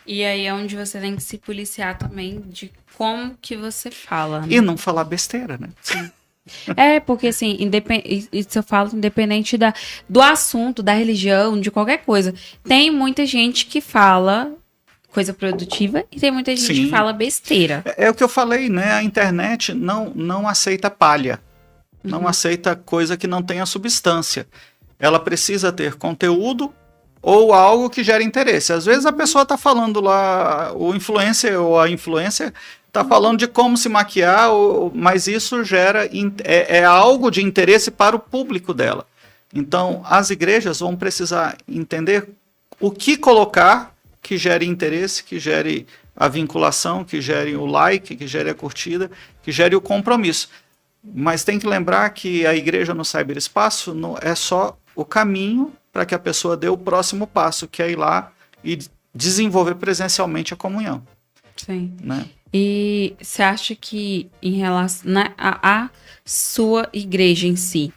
E aí é onde você tem que se policiar também de como que você fala, E né? não falar besteira, né? É, porque assim, isso eu falo independente do assunto, da religião, de qualquer coisa. Tem muita gente que fala coisa produtiva e tem muita gente que Sim. fala besteira. É o que eu falei, né? A internet não aceita palha, não Uhum. aceita coisa que não tenha substância. Ela precisa ter conteúdo ou algo que gere interesse. Às vezes a pessoa está falando lá, o influencer ou a influencer está falando de como se maquiar, mas isso gera é algo de interesse para o público dela. Então as igrejas vão precisar entender o que colocar que gere interesse, que gere a vinculação, que gere o like, que gere a curtida, que gere o compromisso. Mas tem que lembrar que a igreja no cyberespaço não é só o caminho para que a pessoa dê o próximo passo, que é ir lá e desenvolver presencialmente a comunhão, Sim. né? E você acha que em relação a sua igreja em si,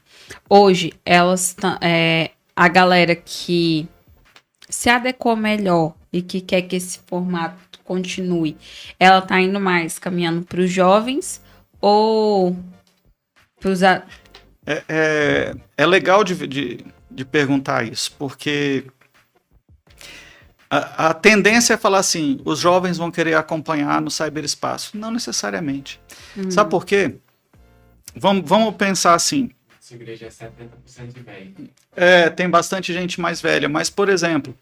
hoje a galera que se adequou melhor e que quer que esse formato continue, ela tá indo mais caminhando para os jovens ou para os É legal de perguntar isso, porque a tendência é falar assim, os jovens vão querer acompanhar no cyberespaço. Não necessariamente. Sabe por quê? Vamos pensar assim, Essa igreja é 70% de velho. tem bastante gente mais velha, mas, por exemplo,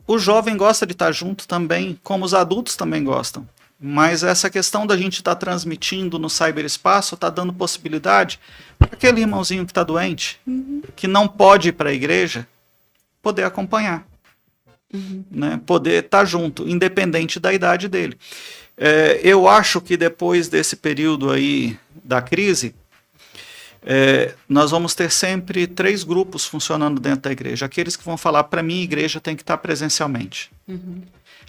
o jovem gosta de estar junto também, como os adultos também gostam. Mas essa questão da gente estar transmitindo no cyberespaço está dando possibilidade para aquele irmãozinho que está doente, que não pode ir para a igreja, poder acompanhar, né? Poder estar junto, independente da idade dele. Eu acho que depois desse período aí da crise, nós vamos ter sempre 3 grupos funcionando dentro da igreja. Aqueles que vão falar, para mim, a igreja tem que estar presencialmente.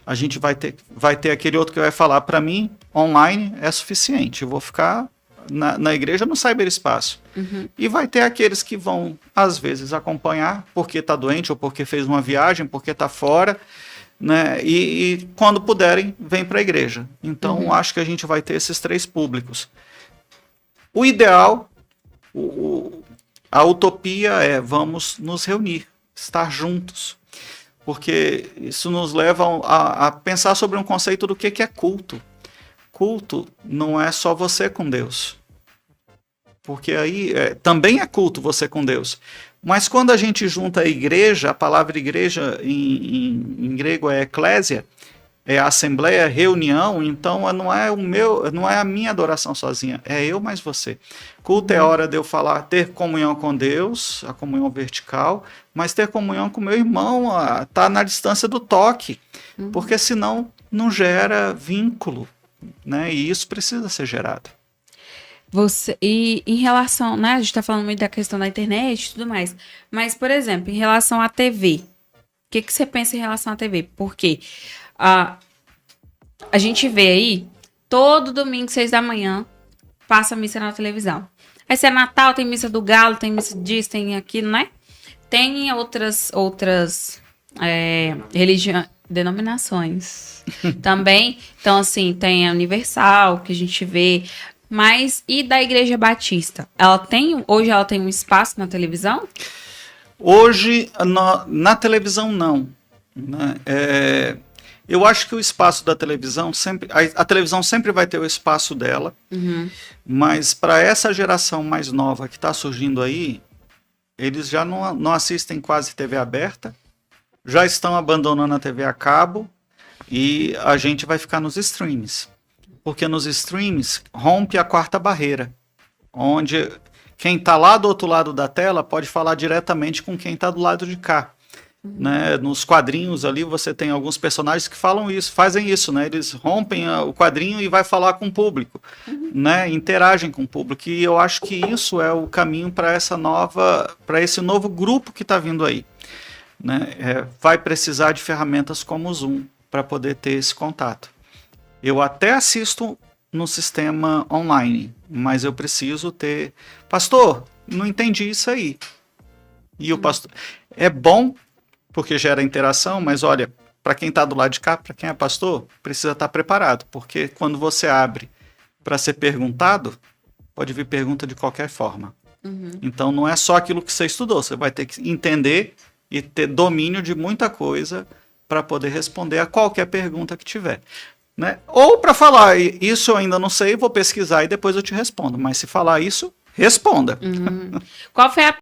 A gente vai ter aquele outro que vai falar, para mim, online é suficiente. Eu vou ficar na igreja no cyberespaço. E vai ter aqueles que vão, às vezes, acompanhar porque está doente ou porque fez uma viagem, porque está fora, né? E quando puderem, vem para a igreja. Então, acho que a gente vai ter esses 3 públicos. O ideal, a utopia é vamos nos reunir, estar juntos. Porque isso nos leva a pensar sobre um conceito do que é culto. Culto não é só você com Deus. Porque aí também é culto você com Deus. Mas quando a gente junta a igreja, a palavra igreja em grego é eclésia, é assembleia, reunião, então não é a minha adoração sozinha, é eu mais você. Culto é hora de eu falar, ter comunhão com Deus, a comunhão vertical, mas ter comunhão com meu irmão, tá na distância do toque, porque senão não gera vínculo, né? E isso precisa ser gerado. e em relação, né, a gente tá falando muito da questão da internet e tudo mais, mas, por exemplo, em relação à TV, o que você pensa em relação à TV? Porque a, a gente vê aí, todo domingo, 6 da manhã, passa missa na televisão. Aí se é Natal, tem missa do Galo, tem missa disso, tem aquilo, né? Tem outras denominações também. Então, assim, tem a Universal, que a gente vê. Mas, e da Igreja Batista? Hoje ela tem um espaço na televisão? Hoje, na televisão, não. Né? Eu acho que o espaço da televisão sempre. A televisão sempre vai ter o espaço dela, mas para essa geração mais nova que está surgindo aí, eles já não assistem quase TV aberta, já estão abandonando a TV a cabo e a gente vai ficar nos streams. Porque nos streams rompe a 4ª barreira, onde quem está lá do outro lado da tela pode falar diretamente com quem está do lado de cá. Né? Nos quadrinhos ali você tem alguns personagens que falam isso, fazem isso, né? Eles rompem o quadrinho e vai falar com o público, né? Interagem com o público. E eu acho que isso é o caminho para esse novo grupo que está vindo aí. Né? Vai precisar de ferramentas como o Zoom para poder ter esse contato. Eu até assisto no sistema online, mas eu preciso ter... Pastor, não entendi isso aí. E o pastor... É bom porque gera interação, mas olha, para quem está do lado de cá, para quem é pastor, precisa estar preparado, porque quando você abre para ser perguntado, pode vir pergunta de qualquer forma. Então não é só aquilo que você estudou, você vai ter que entender e ter domínio de muita coisa para poder responder a qualquer pergunta que tiver. Né? Ou para falar, isso eu ainda não sei, vou pesquisar e depois eu te respondo. Mas se falar isso, responda. Qual foi a